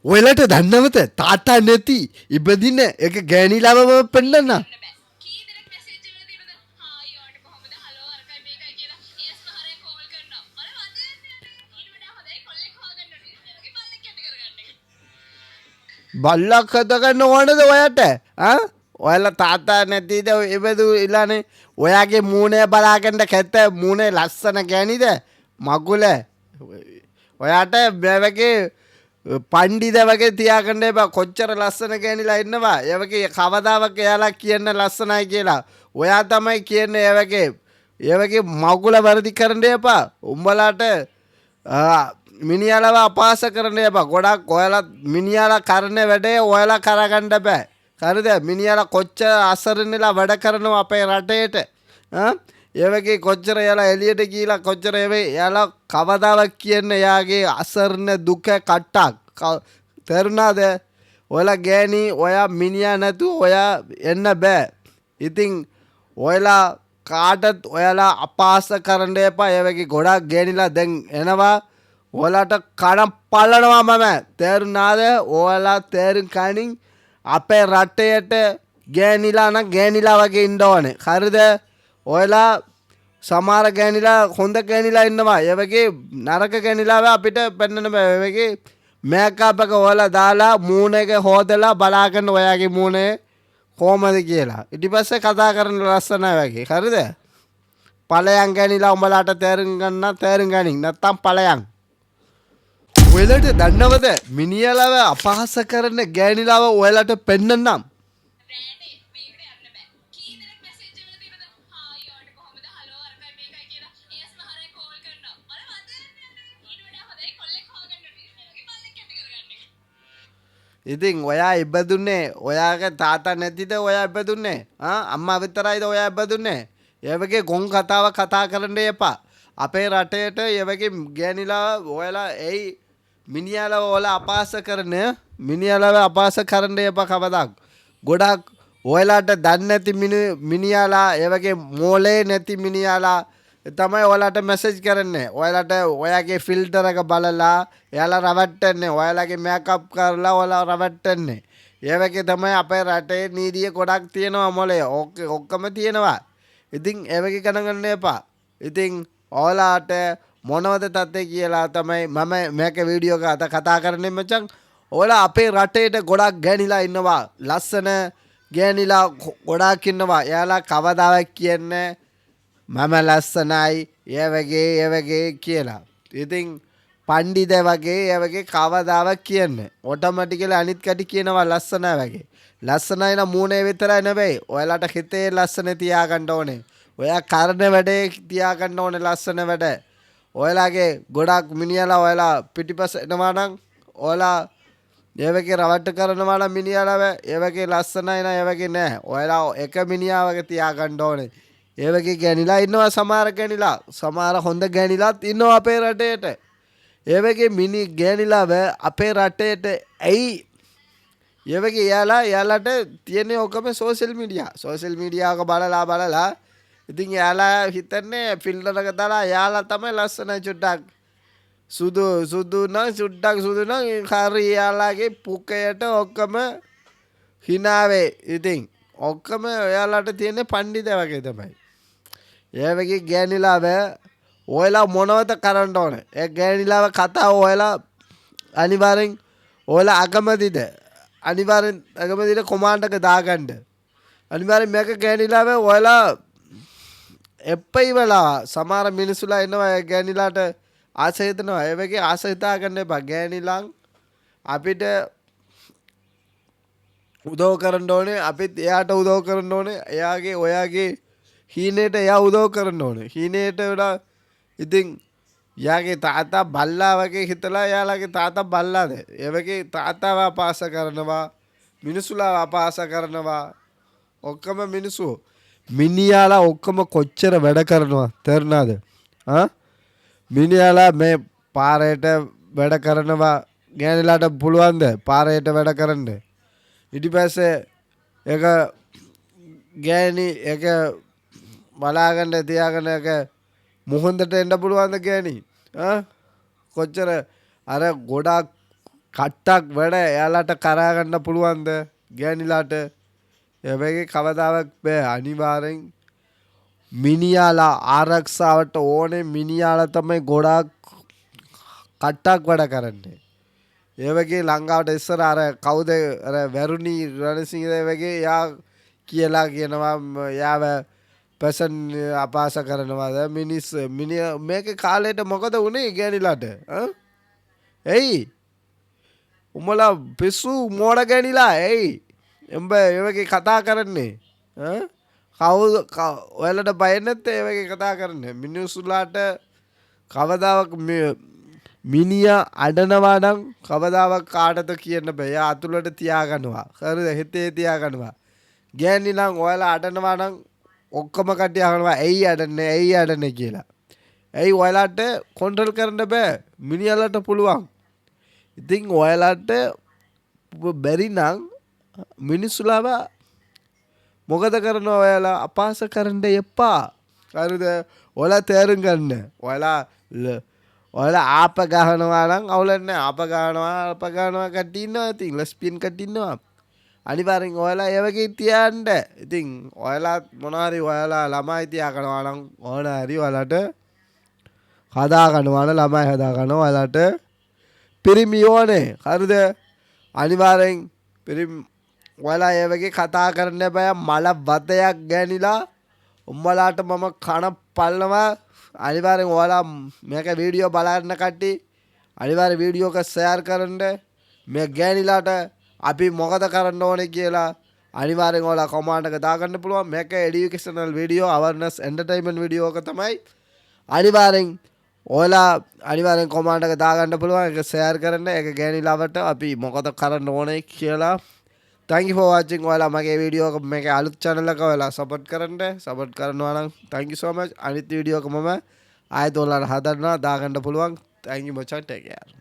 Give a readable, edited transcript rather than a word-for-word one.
ඔයාලට දන්නවද තාත්තා නැති ඉපදින එක ගෑණිලාවම පෙන්නන්න. බල්ලක් හදගන්න ඕනද ඔයාට? ඔයාලා තාත්තා නැතිද ඉපදු ඉලානේ. ඔයාගේ මූණේ බලාගන්න කැත මූණේ ලස්සන ගෑණිද මගුල. ඔයාට මේ වගේ පණ්ඩිත වගේ තියාගන්න එපා. කොච්චර ලස්සන ගෑණිලා ඉන්නවා. ඒ වගේ කවදාවත් එයාලා කියන්න ලස්සනයි කියලා. ඔයා තමයි කියන්නේ ඒ වගේ මගුල වර්ධි කරන්න එපා. උඹලාට මිනිහලව අපහාස කරන්න එපා. ගොඩක් ඔයාලා මිනිහලා කරන වැඩේ ඔයාලා කරගන්න බෑ. හරිද? මිනිහලා කොච්චර අසරණලා වැඩ කරනවා අපේ රටේට. ඒ වගේ කොච්චර එයාලා එළියට ගිහිලා කොච්චර එයාලා කවදාවත් කියන්නේ එයාගේ අසරණ දුක කට්ටක්. තේරුණාද? ඔයාලා ගෑණි ඔයා මිනිහා නැතු ඔයා එන්න බෑ. ඉතින් ඔයාලා කාටත් ඔයාලා අපහාස කරන්න එපා. ඒ වගේ ගොඩක් ගෑණිලා දැන් එනවා. ඔයාලට කන පලනවා මම. තේරුණාද? ඔයාලා තේරුම් කනින් අපේ රටේට ගෑණිලා නම් ගෑණිලා වගේ ඉන්න ඕනේ. හරිද? ඔයාලා සමහර ගෑණිලා හොඳ ගෑණිලා ඉන්නවා. ඒ වගේ නරක ගෑණිලාව අපිට පෙන්වන්න බෑ. ඒ වගේ මේකප් එක ඔයාලා දාලා මූණ එක හොදලා බලාගෙන ඔයාගේ මූණේ කොහමද කියලා. ඊට පස්සේ කතා කරන්න ලස්සනයි වගේ. හරිද? ඵලයන් ගෑණිලා උඹලාට තේරුම් ගනින් නැත්තම් ඵලයන්. ඔයාලට දන්නවද මිනිහලව අපහාස කරන ගෑණිලාව ඔයාලට පෙන්නන්නම්. ඉතින් ඔයා ඉබදුන්නේ ඔයාගේ තාත්තා නැතිද ඔයා ඉබදුන්නේ? අම්මා විතරයිද ඔයා ඉබදුන්නේ? ඒ වගේ ගොන් කතාව කතා කරන්න එපා. අපේ රටේට ඒ වගේ ගෑණිලා ඔයාලා එයි මිනිහලව ඔයාලා අපහාස කරන මිනිහලව අපහාස කරන්න එපා කවදාවත්. ගොඩක් ඔයාලට දන්නේ නැති මිනිහලා ඒ වගේ මොලේ නැති මිනිහලා තමයි ඔයාලට මැසේජ් කරන්නේ. ඔයාලට ඔයාගේ ෆිල්ටර් එක බලලා එයාලා රවට්ටන්නේ. ඔයාලගේ මේකප් කරලා ඔයාලා රවට්ටන්නේ. ඒ වගේ තමයි අපේ රටේ නීතිය ගොඩක් තියෙනවා මොලේ. ඔක්කොම තියෙනවා. ඉතින් ඒ වගේ ගණන් එපා. ඉතින් ඔයාලට මොනවද තත්ත්වය කියලා තමයි මම මේක වීඩියෝ එක කතා කරන්නේ මචං. ඔයාලා අපේ රටේට ගොඩක් ගෑණිලා ඉන්නවා. ලස්සන ගෑණිලා ගොඩක් ඉන්නවා. එයාලා කවදාවත් කියන්නේ මම ලස්සනයි ඒ වගේ කියලා. ඉතින් පණ්ඩිත වගේ ඒ වගේ කවදාවත් කියන්නේ. ඔටෝමැටිකලි අනිත් කටි කියනවා ලස්සනයි වගේ. ලස්සනයි නම් මූණේ විතරයි නෙවෙයි. ඔයාලට හිතේ ලස්සන තියාගන්න ඕනේ. ඔයා කරන වැඩේ තියාගන්න ඕනේ ලස්සන වැඩ. ඔයාලගේ ගොඩක් මිනිහලා ඔයාලා පිටිපස්ස එනවා නම් ඔයාලා ඒ වගේ රවට්ට කරනවා නම් මිනිහලා ඒ වගේ ලස්සනයි නෑ ඒ වගේ නෑ. ඔයාලා එක මිනිහා වගේ තියාගන්න ඕනේ. ඒ වගේ ගෑණිලා ඉන්නවා සමහර ගෑණිලා. සමහර හොඳ ගෑණිලාත් ඉන්නවා අපේ රටේට. ඒ වගේ ගෑණිලාව අපේ රටේට ඇයි ඒ වගේ එයාලට තියෙන ඔක්කොම සෝෂල් මීඩියා. සෝෂල් මීඩියා එක බලලා ඉතින් එයාලා හිතන්නේ ෆිල්ටර් එක දාලා එයාලා තමයි ලස්සන චුට්ටක් සුදු නම් හරි එයාලාගේ පුකයට ඔක්කොම හිනාවේ. ඉතින් ඔක්කොම එයාලට තියෙන පණ්ඩිත වගේ තමයි. ඒ වගේ ගෑණිලාව ඔයාලා මොනවද කරන්න ඕනේ? ඒ ගෑණිලාව කතාව ඔයාලා අනිවාර්යෙන් ඔයාලා අගමැතිද කොමාන්ඩ් එක දාගන්න. අනිවාර්යෙන් මේක ගෑණිලාව ඔයාලා එප්පයි වෙලා සමහර මිනිස්සුලා ඉන්නවා ඒ ගෑණිලාට ආස හිතනවා. ඒ වගේ ආස හිතා ගන්න එපා. ගෑණිලන් අපිට උදව් කරන්න ඕනේ. අපිත් එයාට උදව් කරන්න ඕනේ. ඔයාගේ හීනේට එයා උදව් කරන්න ඕනේ. හීනේට වඩා ඉතින් යාගේ තාත්තා බල්ලා වගේ හිතලා එයාලගේ තාත්තා බල්ලාද? ඒ වගේ තාත්තාව අපහාස කරනවා. මිනිසුලා අපහාස කරනවා. ඔක්කොම මිනිස්සු මිනිහාලා ඔක්කොම කොච්චර වැඩ කරනවා තේරුණාද? මිනිහාලා මේ පාරේට වැඩ කරනවා. ගෑණිලාට පුළුවන්ද පාරේට වැඩ කරන්න? ඊට පස්සේ එක ගෑණි එක බලාගන්න තියාගෙන එක මුහුණට එන්න පුළුවන්ද ගෑණි? කොච්චර අර ගොඩක් කට්ටක් වැඩ එයාලට කරා ගන්න පුළුවන්ද ගෑනිලාට ඒ වගේ කවදාවත් බෑ අනිවාර්යෙන් මිනිහාලා ආරක්ෂාවට ඕනේ මිනිහාලා තමයි ගොඩාක් කට්ටක් වැඩ කරන්නේ ඒ වගේ ලංකාවට ඉස්සර අර කවුද අර වැරුණි රණසිංහ වගේ යා කියලා කියනවා යාව පැසන් අපාස කරනවාද මිනිස් මේක කාලේට මොකද වුනේ ගෑනිලාට එයි උඹලා පිස්සු මෝඩ ගෑනිලා එයි එඹ ඒ වගේ කතා කරන්නේ කවුද ඔයාලට බය නැත්තේ ඒ වගේ කතා කරන්නේ මිනිස්සුලාට කවදාවත් මිනිහා අඩනවා නම් කවදාවත් කාටද කියන්න බෑ. එයා අතුලට තියාගන්නවා. හරිද? හිතේ තියාගන්නවා. ගෑණි නම් ඔයාලා අඩනවා නම් ඔක්කොම කට්ටිය අහනවා ඇයි අඩන්නේ? ඇයි අඩන්නේ කියලා. ඇයි ඔයාලට කන්ට්‍රෝල් කරන්න බෑ. මිනිහලට පුළුවන්. ඉතින් ඔයාලට බැරි නම් මිනිස්සුලාව මොකද කරනවා ඔයාලා අපහාස කරන්න එපා. හරිද? ඔයාලා තේරුම් ගන්න. ඔයාලා ආප ගහනවා නම් අවුලක් නැහැ. ආප ගහනවා කට්ටිය ඉන්නවා. ඉතින් ලෙස්බියන් කට්ටිය ඉන්නවා. අනිවාර්යෙන් ඔයාලා ඒ වගේ තියන්න. ඉතින් ඔයාලා මොනවාරි ඔයාලා ළමයි තියා ගන්නවා නම් ඕනෑරි ඔයාලට හදා ගන්නවා නම් ළමයි හදා ගන්නවා ඔයාලට පිරිමි ඕනේ. හරිද? අනිවාර්යෙන් ඔයාලා ඒ වගේ කතා කරන්න බෑ. මල වතයක් ගෑනිලා උඹලාට මම කන පල්නවා. අනිවාර්යෙන් ඔයාලා මේක වීඩියෝ බලන්න කට්ටිය අනිවාර්යෙන් වීඩියෝ එක ෂෙයාර් කරන්න. මේ ගෑනිලාට අපි මොකද කරන්න ඕනේ කියලා අනිවාර්යෙන් ඔයාලා කමෙන්ට් එක දාගන්න පුළුවන්. මේක එඩියුකේෂනල් වීඩියෝ අවර්නස් එන්ටර්ටේන්මන්ට් වීඩියෝ එක තමයි. අනිවාර්යෙන් ඔයාලා අනිවාර්යෙන් කමෙන්ට් එක දාගන්න පුළුවන්. ඒක ෂෙයාර් කරන්න. ඒක ගෑනිලාවට අපි මොකද කරන්න ඕනේ කියලා. thank you for watching. ඔයාලා මගේ වීඩියෝ එක මේක අලුත් channel එක ඔයාලා support කරන්න. support කරනවා නම් thank you so much. අනිත් වීඩියෝ එක මම ආයෙත් ඔයාලට හදන්නවා දාගන්න පුළුවන්. thank you much. take care.